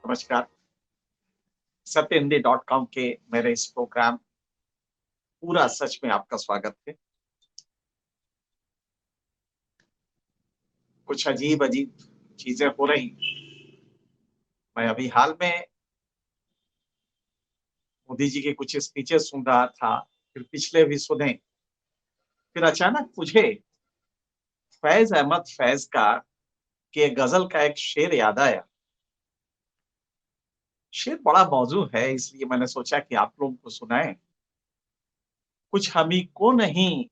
नमस्कार। सत्यहिंदी.com के मेरे इस प्रोग्राम पूरा सच में आपका स्वागत है। कुछ अजीब-अजीब चीज़ें हो रही। मैं अभी हाल में मोदी जी के कुछ स्पीचेस सुन रहा था, फिर पिछले भी सुने। फिर अचानक मुझे फैज़ अहमद फैज़ का के गज़ल का एक शेर याद आया। शेर बड़ा मौज़ू है इसलिए मैंने सोचा कि आप लोगों को सुनाएँ। कुछ हमी को नहीं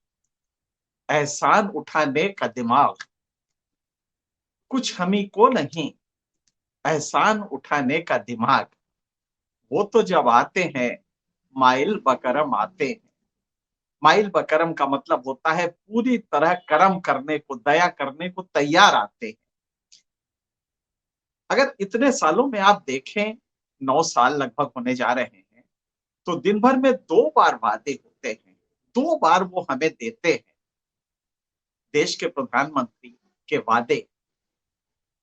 एहसान उठाने का दिमाग, कुछ हमी को नहीं एहसान उठाने का दिमाग, वो तो जब आते हैं माइल बकरम आते हैं। माइल बकरम का मतलब होता है पूरी तरह करम करने को, दया करने को तैयार आते हैं। अगर इतने सालों में आप देखें, 9 साल लगभग होने जा रहे हैं, तो दिन भर में 2 बार वादे होते हैं, 2 बार वो हमें देते हैं। देश के प्रधानमंत्री के वादे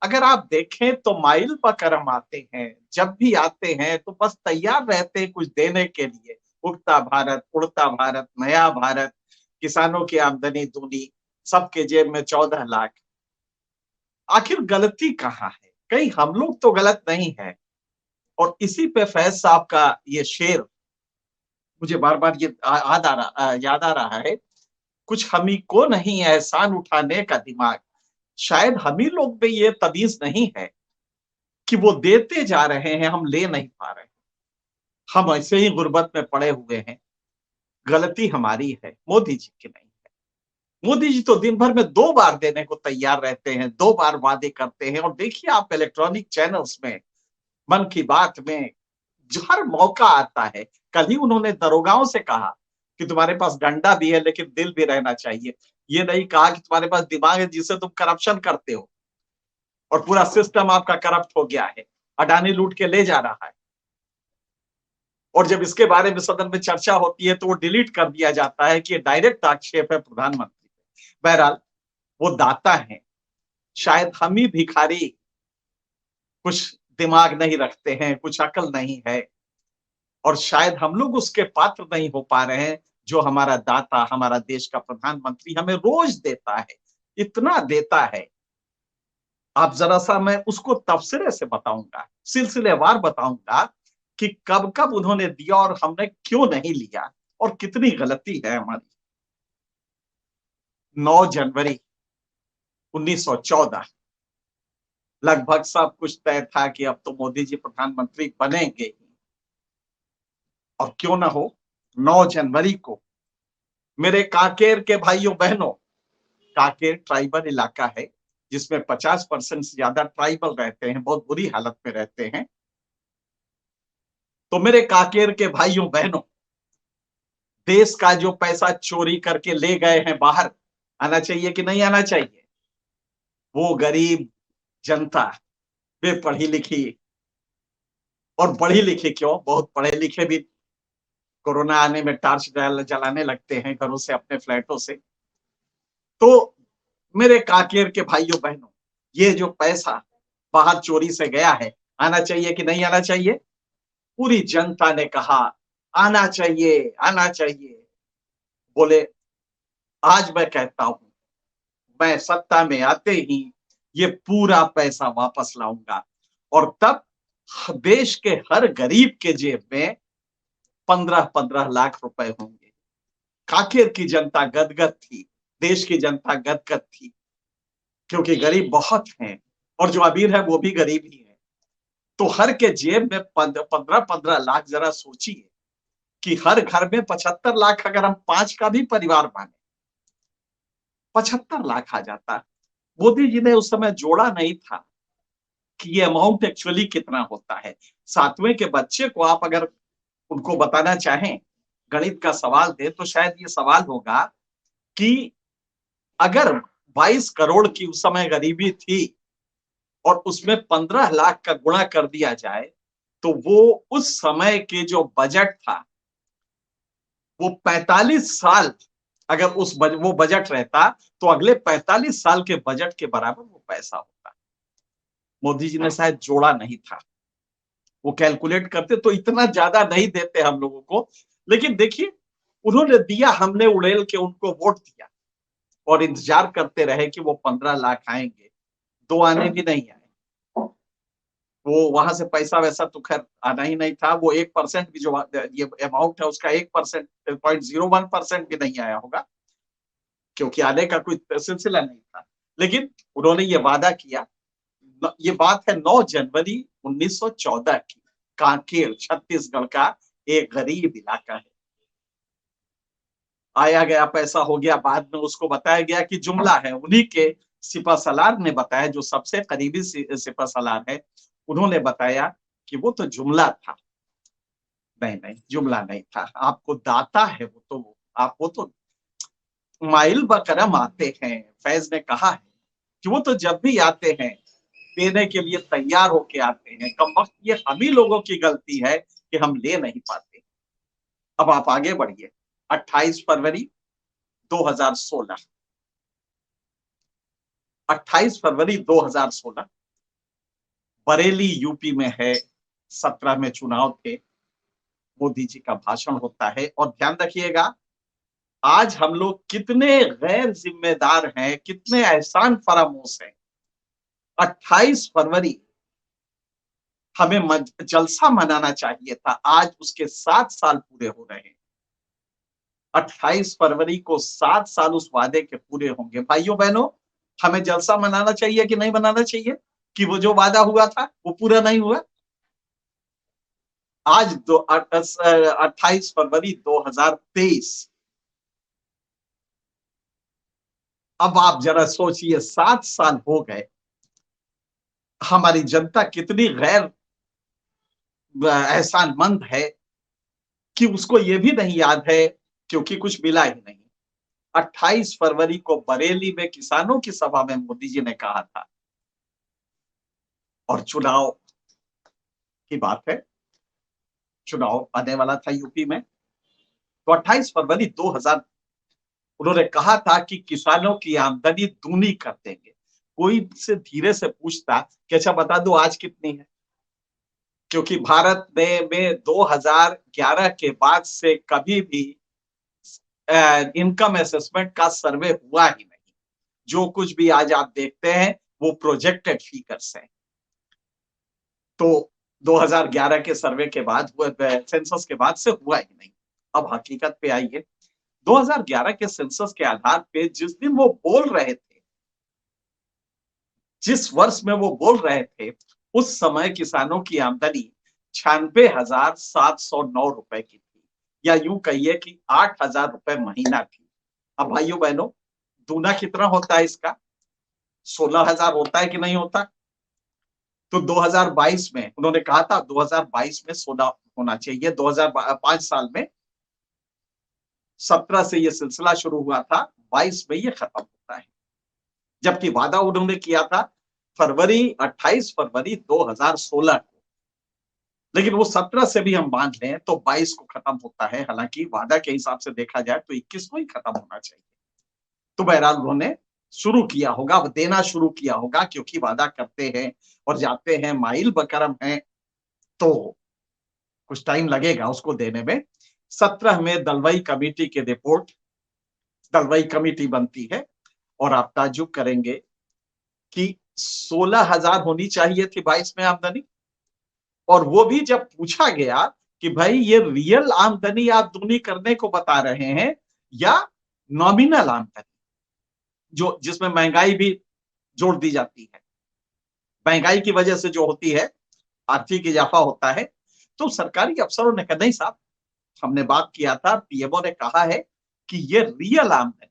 अगर आप देखें तो माइल बकरम आते हैं, जब भी आते हैं तो बस तैयार रहते हैं कुछ देने के लिए। उगता भारत, उड़ता भारत, नया भारत, किसानों की आमदनी दूनी, सबके जेब में 14 लाख। आखिर गलती कहाँ है? कहीं हम लोग तो गलत नहीं है। और इसी पे फैज़ साहब का ये शेर मुझे बार-बार ये याद आ रहा है। कुछ हमी को नहीं एहसान उठाने का दिमाग। शायद हम ही लोग में ये तमीज़ नहीं है कि वो देते जा रहे हैं, हम ले नहीं पा रहे हैं। हम ऐसे ही गुर्बत में पड़े हुए हैं। गलती हमारी है, मोदी जी की नहीं है। मोदी जी तो दिन भर में 2 बार देने को तैयार रहते हैं, 2 बार वादे करते हैं। और देखिए आप इलेक्ट्रॉनिक चैनल्स में, मन की बात में, जो हर मौका आता है। कल ही उन्होंने दरोगाओं से कहा कि तुम्हारे पास डंडा भी है लेकिन दिल भी रहना चाहिए। ये नहीं कहा कि तुम्हारे पास दिमाग है जिससे तुम करप्शन करते हो और पूरा सिस्टम आपका करप्ट हो गया है। अडानी लूट के ले जा रहा है। और जब इसके बारे में सदन में चर्चा होती है तो वो डिलीट कर दिया जाता है कि ये डायरेक्ट आक्षेप है प्रधानमंत्री पे। बहरहाल वो दाता हैं। शायद हम ही भिखारी कुछ दिमाग नहीं रखते हैं, कुछ अकल नहीं है और शायद हम लोग उसके पात्र नहीं हो पा रहे हैं जो हमारा दाता, हमारा देश का प्रधानमंत्री हमें रोज देता है, इतना देता है। आप ज़रा-सा मैं उसको तबसरे से बताऊँगा, सिलसिलेवार बताऊँगा कि कब-कब उन्होंने दिया और हमने क्यों नहीं लिया और कितनी गलती है हमारी। 9 जनवरी 1914 लगभग सब कुछ तय था कि अब तो मोदी जी प्रधानमंत्री बनेंगे ही और क्यों ना हो। 9 जनवरी को मेरे कांकेर के भाइयों-बहनों, कांकेर ट्राइबल इलाका है जिसमें 50% से ज्यादा ट्राइबल रहते हैं, बहुत बुरी हालत में रहते हैं। तो मेरे कांकेर के भाइयों-बहनों, देश का जो पैसा चोरी करके ले गए हैं बाहर, आना चाहिए कि नहीं आना चाहिए? वो गरीब जनता, वे पढ़ी-लिखी और पढ़ी-लिखी क्यों, बहुत पढ़े-लिखे भी कोरोना आने में टार्च जलाने लगते हैं घरों से, अपने फ्लैटों से। तो मेरे कांकेर के भाइयों-बहनों, ये जो पैसा बाहर चोरी से गया है, आना चाहिए कि नहीं आना चाहिए? पूरी जनता ने कहा, आना चाहिए, आना चाहिए। बोले, आज मैं कहता हूँ, मैं सत्ता में आते ही ये पूरा पैसा वापस लाऊँगा और तब देश के हर गरीब के जेब में 15-15 लाख रुपए होंगे। कांकेर की जनता गदगद थी, देश की जनता गदगद थी, क्योंकि गरीब बहुत हैं और जो अमीर है वो भी गरीब ही है। तो हर के जेब में 15-15 लाख, जरा सोचिए कि हर घर में 75 लाख, अगर हम 5 का भी परिवार माने, 75 लाख आ जाता। मोदी जी ने उस समय जोड़ा नहीं था कि ये अमाउंट एक्चुअली कितना होता है। 7वें के बच्चे को आप अगर उनको बताना चाहें, गणित का सवाल दें, तो शायद ये सवाल होगा कि अगर 22 करोड़ की उस समय गरीबी थी और उसमें 15 लाख का गुणा कर दिया जाए, तो वो उस समय के जो बजट था, वो 45 साल, अगर वो बजट रहता, तो अगले 45 साल के बजट के बराबर वो पैसा होता। मोदी जी ने शायद जोड़ा नहीं था। वो कैलकुलेट करते तो इतना ज्यादा नहीं देते हम लोगों को। लेकिन देखिए, उन्होंने दिया, हमने उड़ेल के उनको वोट दिया और इंतजार करते रहे कि वो 15 लाख आएंगे, 2 आने भी नहीं आए। वो वहां से पैसा वैसा तो खैर आना ही नहीं था। वो 1% भी जो ये अमाउंट है उसका 1%, 0.01% भी नहीं आया होगा, क्योंकि आने का कोई सिलसिला नहीं था। लेकिन उन्होंने ये वादा किया। ये बात है 9 जनवरी 1914 की, कांकेर छत्तीसगढ़ का एक गरीब इलाका है। आया गया पैसा हो गया, बाद में उसको बताया गया कि जुमला है। उन्हीं के सिपहसालार ने बताया, जो सबसे करीबी सिपहसालार है, उन्होंने बताया कि वो तो जुमला था। नहीं नहीं, जुमला नहीं था, आपको दाता है वो तो, आप वो तो माइल बकरम आते हैं। फैज ने कहा है कि वो तो जब भी आते हैं देने के लिए तैयार होके आते हैं, कम वक्त ये हम ही लोगों की गलती है कि हम ले नहीं पाते। अब आप आगे बढ़िए। 28 फरवरी 2016, 28 फरवरी 2016, बरेली यूपी में है। 17 में चुनाव थे। मोदी जी का भाषण होता है और ध्यान रखिएगा, आज हम लोग कितने गैर जिम्मेदार हैं, कितने एहसान फरामोश हैं। 28 फरवरी हमें जलसा मनाना चाहिए था, आज उसके 7 साल पूरे हो रहे हैं। 28 फरवरी को 7 साल उस वादे के पूरे होंगे। भाइयों बहनों, हमें जलसा मनाना चाहिए कि नहीं मनाना चाहिए कि वो जो वादा हुआ था वो पूरा नहीं हुआ। आज 28 फरवरी 2023। अब आप जरा सोचिए, 7 साल हो गए, हमारी जनता कितनी गैर एहसानमंद है कि उसको ये भी नहीं याद है, क्योंकि कुछ मिला ही नहीं। 28 फरवरी को बरेली में किसानों की सभा में मोदी जी ने कहा था, और चुनाव की बात है, चुनाव आने वाला था यूपी में, तो 28 फरवरी 2000 उन्होंने कहा था कि किसानों की आमदनी दूनी कर देंगे। कोई से धीरे से पूछता कि अच्छा बता दो आज कितनी है, क्योंकि भारत में 2011 के बाद से कभी भी इनकम असेसमेंट का सर्वे हुआ ही नहीं। जो कुछ भी आज आप देखते हैं वो प्रोजेक्टेड फिगर्स हैं। तो 2011 के सर्वे के बाद, सेंसस के बाद से हुआ ही नहीं। अब हकीकत पे आइए, 2011 के सेंसस के आधार पे जिस दिन वो बोल रहे थे, जिस वर्ष में वो बोल रहे थे, उस समय किसानों की आमदनी 96,709 रुपए की थी, या यूं कहिए कि 8,000 रुपए महीना थी। अब भाइयों बहनों, दूना कितना होता है इसका? 16,000 होता है कि नहीं होता? तो 2022 में उन्होंने कहा था 2022 में 16 होना चाहिए। 2005 साल में 17 से ये सिलसिला शुरू हुआ था, 22 में ये खत्म होता है। जबकि वादा उन्होंने किया था 28 फरवरी 2016 को, लेकिन वो 17 से भी हम मान लें तो 22 को खत्म होता है। हालांकि वादा के हिसाब से देखा जाए तो 21 को ही खत्म होना चाहिए। तो बहरहाल उन्होंने शुरू किया होगा, देना शुरू किया होगा, क्योंकि वादा करते हैं और जाते हैं, माइल बकरम है, तो कुछ टाइम लगेगा उसको देने में। 17 में दलवाई कमेटी की रिपोर्ट, दलवाई कमेटी बनती है, और आप ताज्जुब करेंगे कि 16,000 होनी चाहिए थी 22 में आमदनी। और वो भी जब पूछा गया कि भाई ये रियल आमदनी आप दूनी करने को बता रहे हैं या नॉमिनल आमदनी, जो जिसमें महंगाई भी जोड़ दी जाती है, महंगाई की वजह से जो होती है, आर्थिक इजाफा होता है। तो सरकारी अफसरों ने कहा नहीं साहब, हमने बात किया था, पीएमओ ने कहा है कि ये रियल आमदनी,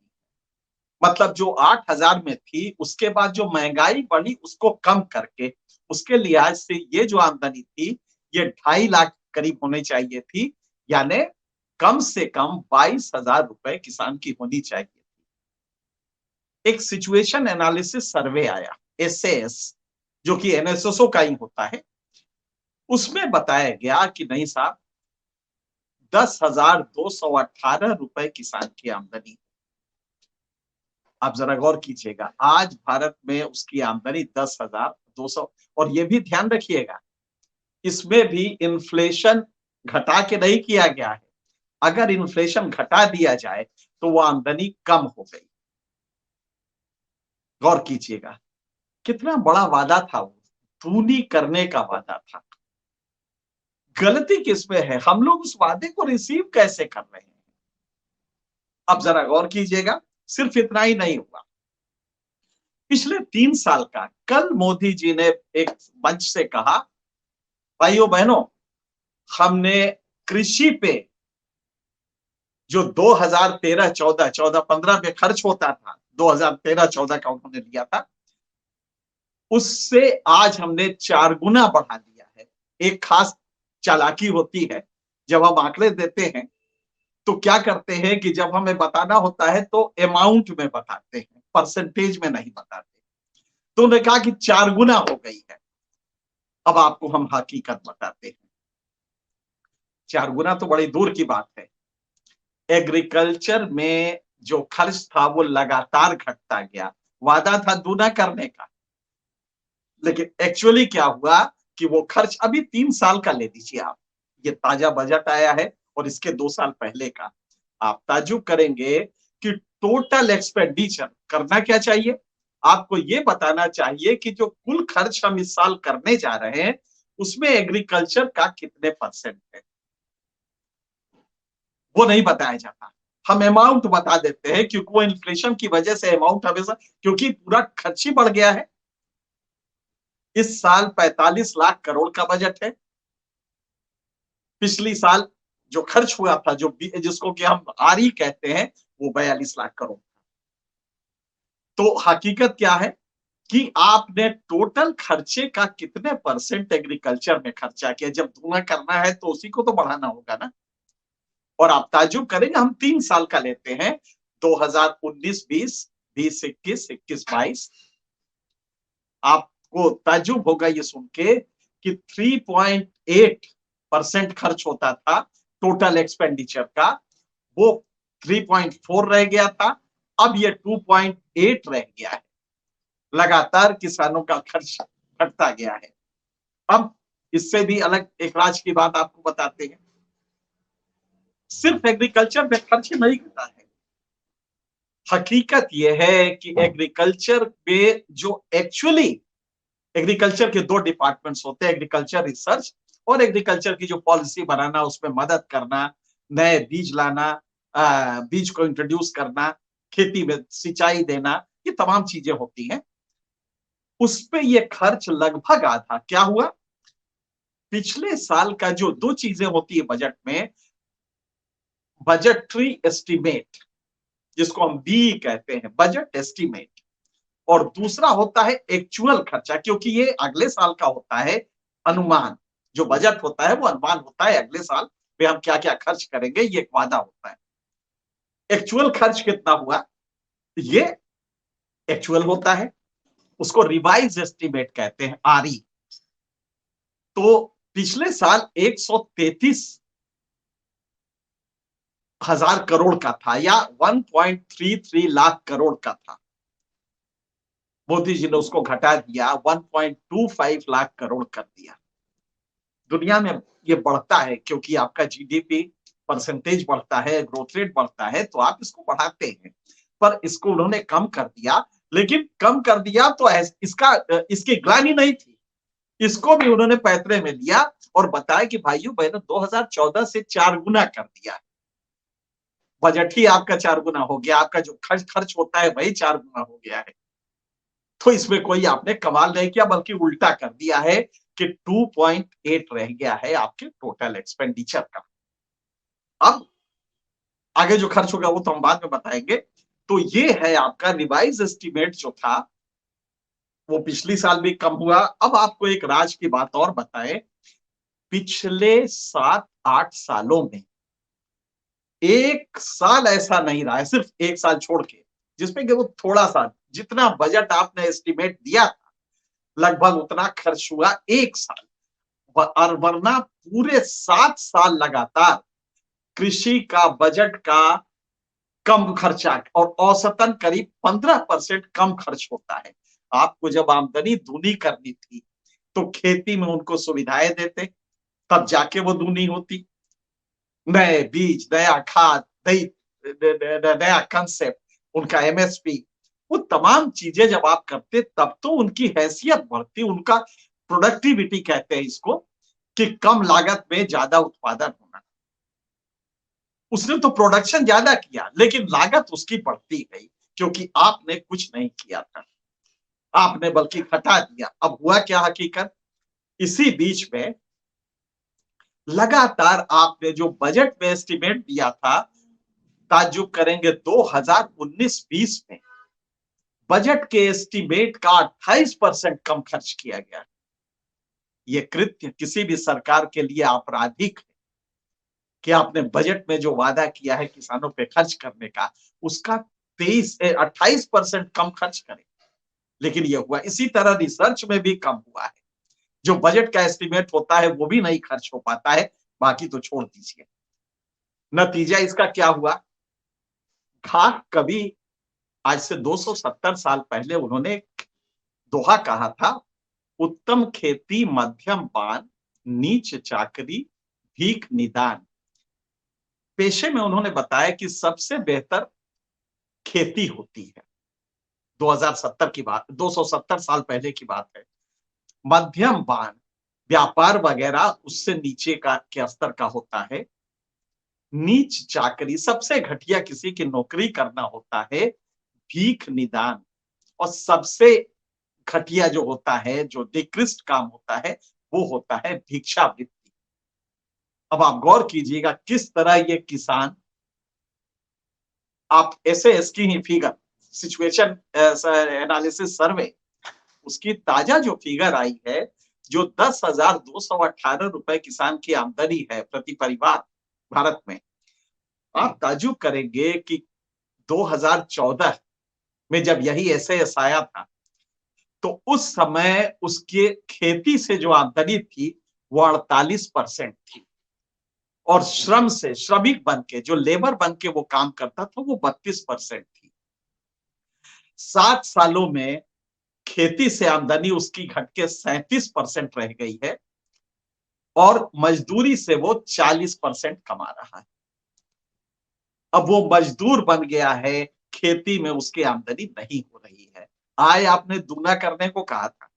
मतलब जो 8,000 में थी उसके बाद जो महंगाई बढ़ी उसको कम करके, उसके लिहाज से ये जो आमदनी थी ये 2.5 लाख करीब होनी चाहिए थी, यानी कम से कम 22,000 रुपए किसान की होनी चाहिए थी। एक सिचुएशन एनालिसिस सर्वे आया, एसएएस, जो कि एनएसएसओ का ही होता है, उसमें बताया गया कि नहीं साहब, 10,218 रुपए किसान की आमदनी। आप जरा गौर कीजिएगा, आज भारत में उसकी आमदनी 10,200। और ये भी ध्यान रखिएगा, इसमें भी इन्फ्लेशन घटा के नहीं किया गया है। अगर इन्फ्लेशन घटा दिया जाए तो वो आमदनी कम हो गई। गौर कीजिएगा, कितना बड़ा वादा था वो, दूनी करने का वादा था। गलती किसमें है? हम लोग उस वादे को रिसीव कैसे कर रहे हैं? अब जरा गौर कीजिएगा, सिर्फ इतना ही नहीं हुआ। पिछले 3 साल का, कल मोदी जी ने एक मंच से कहा, भाइयों बहनों, हमने कृषि पे जो 2013-14, 14-15 में खर्च होता था, 2013-14 का उन्होंने लिया था, उससे आज हमने 4 गुना बढ़ा दिया है। एक खास चालाकी होती है, जब हम आंकड़े देते हैं तो क्या करते हैं कि जब हमें बताना होता है तो अमाउंट में बताते हैं, परसेंटेज में नहीं बताते। तो उन्होंने कहा कि 4 गुना हो गई है। अब आपको हम हकीकत बताते हैं। 4 गुना तो बड़ी दूर की बात है। एग्रीकल्चर में जो खर्च था वो लगातार घटता गया। वादा था दूना करने का, लेकिन एक्चुअली क्या हुआ कि वो खर्च अभी 3 साल का ले लीजिए आप, ये ताजा बजट आया है और इसके 2 साल पहले का, आप ताज्जुब करेंगे कि टोटल एक्सपेंडिचर करना क्या चाहिए, आपको ये बताना चाहिए कि जो कुल खर्च हम इस साल करने जा रहे हैं उसमें एग्रीकल्चर का कितने परसेंट है, वो नहीं बताया जाता। हम अमाउंट बता देते हैं क्योंकि वो इन्फ्लेशन की वजह से अमाउंट हमेशा, क्योंकि पूरा खर्च ही बढ़ गया है। इस साल 45 लाख करोड़ का बजट है। पिछली साल जो खर्च हुआ था, जो जिसको कि हम आरई कहते हैं, वो 42 लाख करोड़। तो हकीकत क्या है कि आपने टोटल खर्चे का कितने परसेंट एग्रीकल्चर में खर्चा किया। जब धुआं करना है तो उसी को तो बढ़ाना होगा ना। और आप ताजुब करेंगे, हम 3 साल का लेते हैं, 2019-20, 20-21, 21-22, आपको ताजुब होगा ये सुन के कि 3.8% खर्च होता था टोटल एक्सपेंडिचर का, वो 3.4 रह गया था, अब ये 2.8 रह गया है। लगातार किसानों का खर्च घटता गया है। अब इससे भी अलग एक राज्य की बात आपको बताते हैं। सिर्फ एग्रीकल्चर में खर्च नहीं होता है। हकीकत यह है कि एग्रीकल्चर पे जो एक्चुअली एग्रीकल्चर के 2 डिपार्टमेंट्स होते हैं, एग्रीकल्चर रिसर्च और एग्रीकल्चर की जो पॉलिसी बनाना, उसमें मदद करना, नए बीज लाना, बीज को इंट्रोड्यूस करना, खेती में सिंचाई देना, ये तमाम चीजें होती हैं। उस पे ये खर्च लगभग आधा क्या हुआ, पिछले साल का जो 2 चीजें होती है बजट में, बजटरी एस्टीमेट, जिसको हम बी कहते हैं, बजट एस्टीमेट, और दूसरा होता है एक्चुअल खर्चा, क्योंकि ये अगले साल का होता है अनुमान। जो बजट होता है वो अनुमान होता है, अगले साल पे हम क्या क्या खर्च करेंगे, ये एक वादा होता है। एक्चुअल खर्च कितना हुआ, ये एक्चुअल होता है, उसको रिवाइज एस्टीमेट कहते हैं, आरई। तो पिछले साल 133,000 करोड़ का था, या 1.33 लाख करोड़ का था। मोदी जी ने उसको घटा दिया, 1.25 लाख करोड़ कर दिया। दुनिया में ये बढ़ता है क्योंकि आपका जीडीपी परसेंटेज बढ़ता है, ग्रोथ रेट बढ़ता है, तो आप इसको बढ़ाते हैं। पर इसको उन्होंने कम कर दिया, लेकिन कम कर दिया तो इसकी ग्लानि नहीं थी, इसको भी उन्होंने पैतरे में लिया और बताया कि भाइयों बहनों, 2014 से 4 गुना कर दिया। बजट ही आपका 4 गुना हो गया, आपका जो खर्च होता है वही 4 गुना हो गया है। तो इसमें कोई आपने कमाल नहीं किया, बल्कि उल्टा कर दिया है कि 2.8 रह गया है आपके टोटल एक्सपेंडिचर का। अब आगे जो खर्च होगा वो तो हम बाद में बताएंगे। तो ये है आपका रिवाइज एस्टीमेट जो था, वो पिछली साल भी कम हुआ। अब आपको एक राज की बात और बताएं, पिछले 7-8 सालों में एक साल ऐसा नहीं रहा है, सिर्फ एक साल छोड़ के, जिसमें कि वो थोड़ा सा, जितना बजट आपने एस्टीमेट दिया था लगभग उतना खर्च हुआ एक साल। और वरना पूरे 7 साल लगातार कृषि का बजट का कम खर्चा, और औसतन करीब 15% कम खर्च होता है। आपको जब आमदनी दूनी करनी थी, तो खेती में उनको सुविधाएं देते, तब जाके वो दूनी होती। नए बीज, नया खाद, नई नया कंसेप्ट, उनका एमएसपी, वो तमाम चीजें जब आप करते तब तो उनकी हैसियत बढ़ती, उनका प्रोडक्टिविटी कहते हैं इसको, कि कम लागत में ज्यादा उत्पादन होना। उसने तो प्रोडक्शन ज्यादा किया लेकिन लागत उसकी बढ़ती गई, क्योंकि आपने कुछ नहीं किया था, आपने बल्कि घटा दिया। अब हुआ क्या हकीकत, इसी बीच में लगातार आपने जो बजट में एस्टिमेट दिया था, ताज्जुब करेंगे 2019-20 में बजट के एस्टिमेट का 28% कम खर्च किया गया। ये कृत्य किसी भी सरकार के लिए आपराधिक है कि आपने बजट में जो वादा किया है किसानों पे खर्च करने का, उसका 28% कम खर्च करें। लेकिन ये हुआ। इसी तरह रिसर्च में भी कम हुआ है, जो बजट का एस्टिमेट होता है वो भी नहीं खर्च हो पाता है, बाकी तो छोड़ दीजिए। नतीजा इसका क्या हुआ, खाक कभी, आज से 270 साल पहले उन्होंने दोहा कहा था, उत्तम खेती मध्यम पान, नीच चाकरी भीख निदान। पेशे में उन्होंने बताया कि सबसे बेहतर खेती होती है। 2070 की बात, 270 साल पहले की बात है। मध्यम पान, व्यापार वगैरह उससे नीचे का के स्तर का होता है। नीच चाकरी, सबसे घटिया किसी की नौकरी करना होता है। भीख निदान, और सबसे घटिया जो होता है, जो निकृष्ट काम होता है, वो होता है भिक्षावृत्ति। अब आप गौर कीजिएगा किस तरह ये किसान, आप एसएएस की ही फिगर, सिचुएशन एनालिसिस सर्वे, उसकी ताजा जो फिगर आई है, जो 10,218 रुपए किसान की आमदनी है प्रति परिवार भारत में, आप ताज्जुब करेंगे कि 2014 में जब यही एसएएस आया था, तो उस समय उसके खेती से जो आमदनी थी वो 48% थी, और श्रम से, श्रमिक बन के, जो लेबर बन के वो काम करता था, वो 32% थी। 7 सालों में खेती से आमदनी उसकी घट के 37% रह गई है, और मजदूरी से वो 40% कमा रहा है। अब वो मजदूर बन गया है, खेती में उसकी आमदनी नहीं हो रही है। आय आपने दूना करने को कहा था,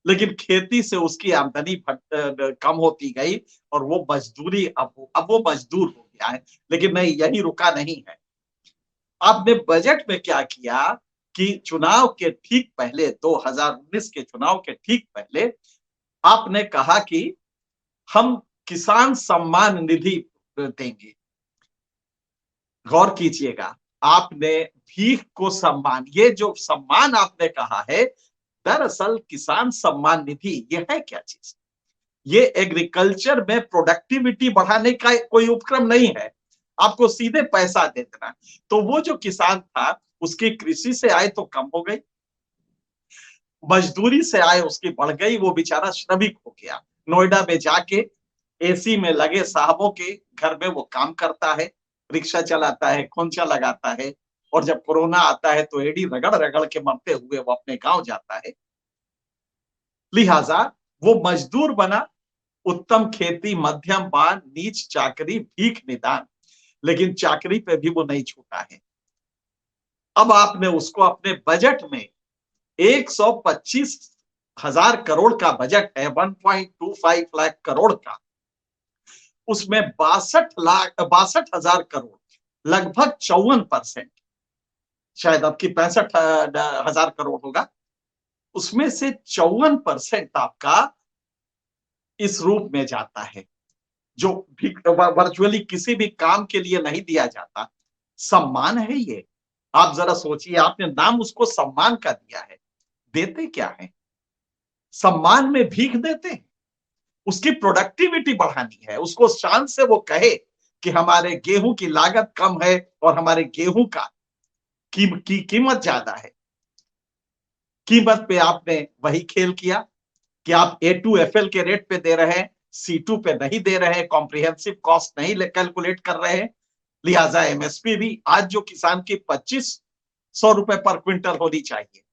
लेकिन खेती से उसकी आमदनी कम होती गई, और वो मजदूरी, अब वो मजदूर हो गया है। लेकिन नहीं, यही रुका नहीं है। आपने बजट में क्या किया कि चुनाव के ठीक पहले, 2019 के चुनाव के ठीक पहले, आपने कहा कि हम किसान सम्मान निधि देंगे। गौर कीजिएगा, आपने भीख को सम्मान, ये जो सम्मान आपने कहा है, दरअसल किसान सम्मान निधि ये है क्या चीज, ये एग्रीकल्चर में प्रोडक्टिविटी बढ़ाने का कोई उपक्रम नहीं है, आपको सीधे पैसा दे देना। तो वो जो किसान था, उसकी कृषि से आय तो कम हो गई, मजदूरी से आय उसकी बढ़ गई, वो बेचारा श्रमिक हो गया। नोएडा में जाके एसी में लगे साहबों के घर में वो काम करता है, रिक्शा चलाता है, खोंचा लगाता है, और जब कोरोना आता है तो एड़ी रगड़ रगड़ के मरते हुए वो अपने गांव जाता है। लिहाजा वो मजदूर बना, उत्तम खेती मध्यम पान, नीच चाकरी भीख निदान, लेकिन चाकरी पे भी वो नहीं छूटा है। अब आपने उसको अपने बजट में 125,000 करोड़ का बजट है, 1.25 लाख करोड़ का, उसमें 62,000 करोड़, लगभग 54%, शायद आपकी 65,000 करोड़ होगा, उसमें से 54% आपका इस रूप में जाता है, जो वर्चुअली किसी भी काम के लिए नहीं दिया जाता। सम्मान है ये, आप जरा सोचिए, आपने नाम उसको सम्मान का दिया है, देते क्या है, सम्मान में भीख देते हैं। उसकी प्रोडक्टिविटी बढ़ानी है, उसको शान से वो कहे कि हमारे गेहूं की लागत कम है और हमारे गेहूं का की कीमत ज्यादा है। कीमत पे आपने वही खेल किया कि आप A2FL के रेट पे दे रहे हैं, C2 पे नहीं दे रहे हैं, कॉम्प्रिहेंसिव कॉस्ट नहीं कैलकुलेट कर रहे हैं। लिहाजा एमएसपी भी आज जो किसान की 2500 रुपए पर क्विंटल होनी चाहिए,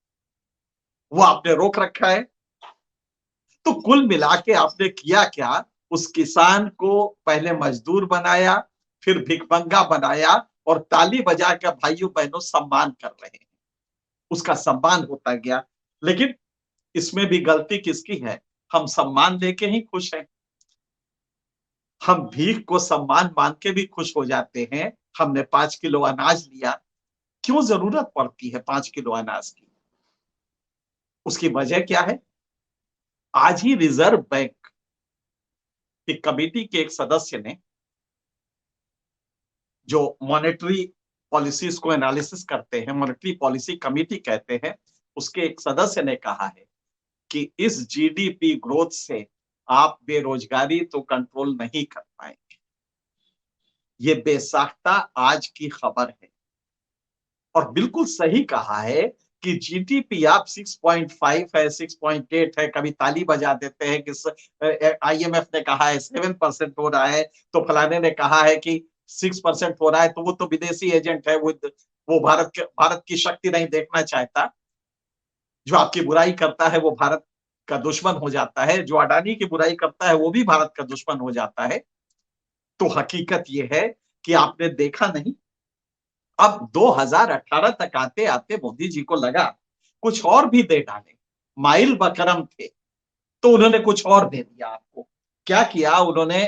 वो आपने रोक रखा है। कुल मिला के आपने किया क्या, उस किसान को पहले मजदूर बनाया, फिर भिखमंगा बनाया, और ताली बजा कर भाइयों बहनों सम्मान कर रहे हैं। उसका सम्मान होता गया। लेकिन इसमें भी गलती किसकी है? हम सम्मान लेके ही खुश हैं। हम भीख को सम्मान मान के भी खुश हो जाते हैं। हमने 5 किलो अनाज लिया, क्यों जरूरत पड़ती है 5 किलो अनाज की? उसकी वजह क्या है? आज ही रिजर्व बैंक की कमेटी के एक सदस्य ने, जो मॉनेटरी पॉलिसीज को एनालिसिस करते हैं, मॉनेटरी पॉलिसी कमेटी कहते हैं, उसके एक सदस्य ने कहा है कि इस जीडीपी ग्रोथ से आप बेरोजगारी तो कंट्रोल नहीं कर पाएंगे। ये बेसाख्ता आज की खबर है, और बिल्कुल सही कहा है कि जीडीपी आप 6.5 है, 6.8 है, कभी ताली बजा देते हैं कि आईएमएफ ने कहा है 7% हो रहा है, तो फलाने ने कहा है कि 6% हो रहा है, तो वो तो विदेशी एजेंट है, वो भारत की शक्ति नहीं देखना चाहता। जो आपकी बुराई करता है वो भारत का दुश्मन हो जाता है, जो अडानी की बुराई करता है वो भी भारत का दुश्मन हो जाता है। तो हकीकत ये है कि आपने देखा नहीं, अब 2018 तक आते आते मोदी जी को लगा कुछ और भी दे डाले, माइल बकरम थे, तो उन्होंने कुछ और दे दिया आपको। क्या किया उन्होंने?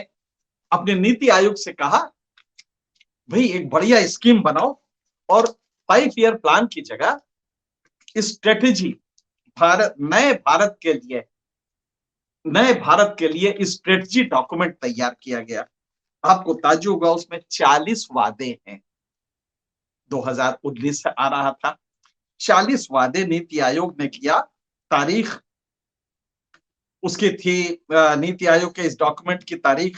अपने नीति आयोग से कहा, भाई एक बढ़िया स्कीम बनाओ, और 5 ईयर प्लान की जगह स्ट्रेटेजी, नए भारत के लिए स्ट्रेटजी डॉक्यूमेंट तैयार किया गया। आपको ताज्जुब होगा, उसमें 40 वादे हैं। 2019 से आ रहा था, 40 वादे नीति आयोग ने किया। तारीख उसकी थी, नीति आयोग के इस डॉक्यूमेंट की तारीख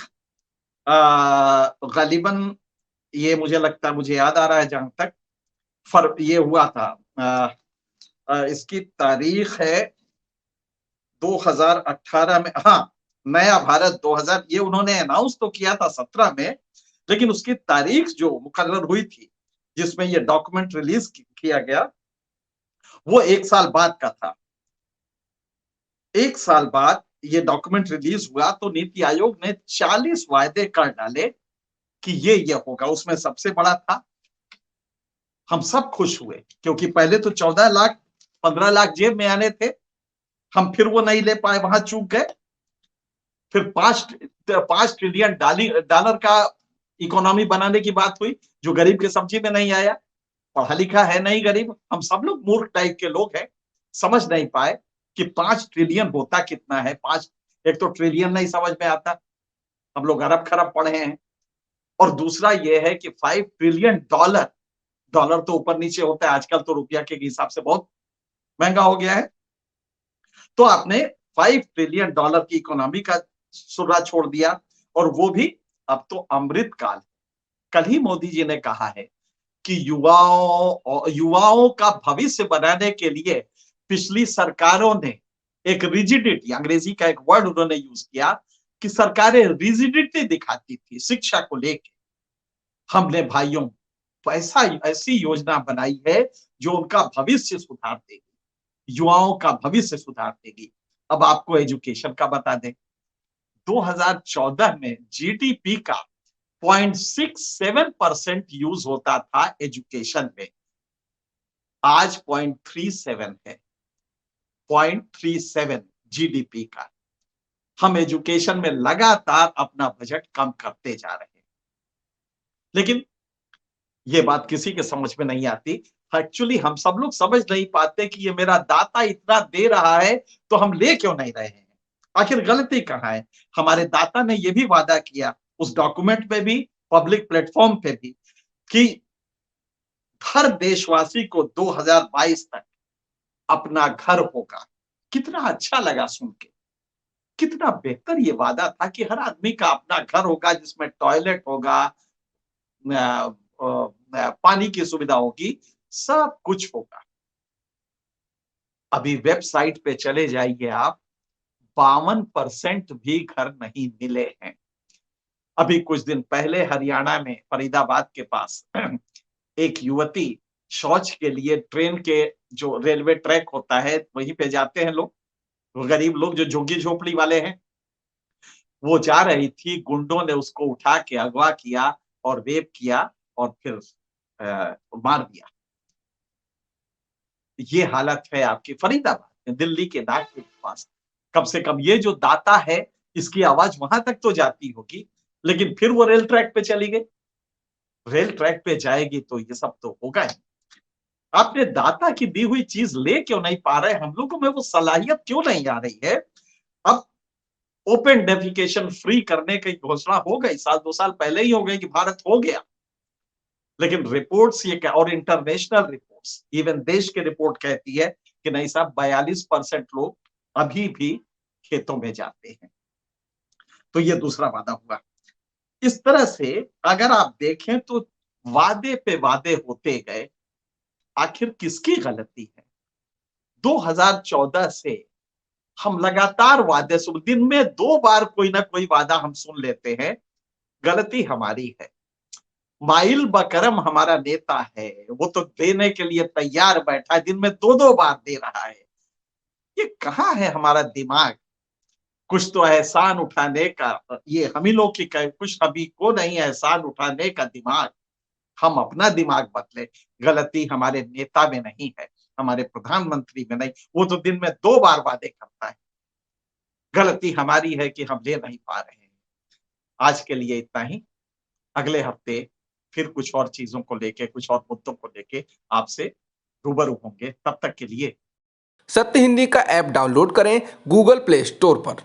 गालिबन, ये मुझे लगता है, मुझे याद आ रहा है जहां तक ये हुआ था, इसकी तारीख है 2018 में। हाँ, नया भारत 2000, ये उन्होंने अनाउंस तो किया था 17 में, लेकिन उसकी तारीख जो मुकर्रर हुई थी जिसमें ये डॉक्यूमेंट रिलीज किया गया, वो 1 साल बाद का था। 1 साल बाद ये डॉक्यूमेंट रिलीज हुआ तो नीति आयोग ने 40 वायदे कर डाले कि ये होगा। उसमें सबसे बड़ा था, हम सब खुश हुए क्योंकि पहले तो 14 लाख 15 लाख जेब में आने थे, हम फिर वो नहीं ले पाए, वहां चूक गए। फिर 5 ट्रिलियन डॉलर का इकोनॉमी बनाने की बात हुई, जो गरीब के सब्जी में नहीं आया। पढ़ा लिखा है नहीं गरीब, हम सब लोग मूर्ख टाइप के लोग हैं, समझ नहीं पाए कि 5 ट्रिलियन होता कितना है। एक तो ट्रिलियन नहीं समझ में आता, हम लोग अरब खरब पढ़े हैं, और दूसरा ये है कि 5 ट्रिलियन डॉलर तो ऊपर नीचे होता है, आजकल तो रुपया के हिसाब से बहुत महंगा हो गया है। तो आपने 5 ट्रिलियन डॉलर की इकोनॉमी का सुर्रा छोड़ दिया, और वो भी अब तो अमृत काल। कल ही मोदी जी ने कहा है कि युवाओं का भविष्य बनाने के लिए पिछली सरकारों ने एक रिजिडिटी, अंग्रेजी का एक वर्ड उन्होंने यूज किया कि सरकारें रिजिडिटी दिखाती थी शिक्षा को लेकर। हमने भाइयों ऐसी योजना बनाई है जो उनका भविष्य सुधार देगी, युवाओं का भविष्य सुधार देगी। अब आपको एजुकेशन का बता दें, 2014 में जीडीपी का 0.67% यूज होता था एजुकेशन में, आज 0.37 है। 0.37 जीडीपी का। हम एजुकेशन में लगातार अपना बजट कम करते जा रहे हैं, लेकिन ये बात किसी के समझ में नहीं आती। एक्चुअली हम सब लोग समझ नहीं पाते कि ये मेरा दाता इतना दे रहा है तो हम ले क्यों नहीं रहे हैं। आखिर गलती कहाँ है? हमारे दाता ने यह भी वादा किया उस डॉक्यूमेंट पे भी, पब्लिक प्लेटफॉर्म पे भी, कि हर देशवासी को 2022 तक अपना घर होगा। कितना अच्छा लगा सुन के, कितना बेहतर ये वादा था कि हर आदमी का अपना घर होगा, जिसमें टॉयलेट होगा, पानी की सुविधा होगी, सब कुछ होगा। अभी वेबसाइट पे चले जाइए आप, 52% भी घर नहीं मिले हैं। अभी कुछ दिन पहले हरियाणा में फरीदाबाद के पास एक युवती शौच के लिए ट्रेन के जो रेलवे ट्रैक होता है वहीं पे जाते हैं लोग, वो गरीब लोग जो झुग्गी झोपड़ी वाले हैं, वो जा रही थी, गुंडों ने उसको उठा के अगवा किया और रेप किया और फिर मार दिया। ये हालत है आपकी फरीदाबाद में, दिल्ली के नागपुर के पास। कम से कम ये जो दाता है, इसकी आवाज वहां तक तो जाती होगी, लेकिन फिर वो रेल ट्रैक पे चली गई। रेल ट्रैक पे जाएगी तो ये सब तो होगा ही। आपने दाता की दी हुई चीज ले क्यों नहीं पा रहे? हम लोगों में वो सलाहियत क्यों नहीं आ रही है? अब ओपन डेफिकेशन फ्री करने की घोषणा हो गई, साल 2 साल पहले ही हो गई कि भारत हो गया। लेकिन रिपोर्ट्स ये क्या, और इंटरनेशनल रिपोर्ट्स, इवन देश की रिपोर्ट कहती है कि नहीं साहब, 42% लोग अभी भी खेतों में जाते हैं। तो ये दूसरा वादा हुआ। इस तरह से अगर आप देखें तो वादे पे वादे होते गए। आखिर किसकी गलती है? 2014 से हम लगातार वादे सुन, दिन में 2 बार कोई ना कोई वादा हम सुन लेते हैं। गलती हमारी है। माइल बकरम हमारा नेता है, वो तो देने के लिए तैयार बैठा है, दिन में 2-2 बार दे रहा है। ये कहाँ है हमारा दिमाग? कुछ तो एहसान उठाने का, ये हम ही लोग की कुछ अभी को नहीं एहसान उठाने का दिमाग। हम अपना दिमाग बदले। गलती हमारे नेता में नहीं है, हमारे प्रधानमंत्री में नहीं, वो तो दिन में 2 बार वादे करता है। गलती हमारी है कि हम ले नहीं पा रहे हैं। आज के लिए इतना ही। अगले हफ्ते फिर कुछ और चीजों को लेके, कुछ और मुद्दों को लेके आपसे रूबरू होंगे। तब तक के लिए सत्य हिंदी का ऐप डाउनलोड करें गूगल प्ले स्टोर पर।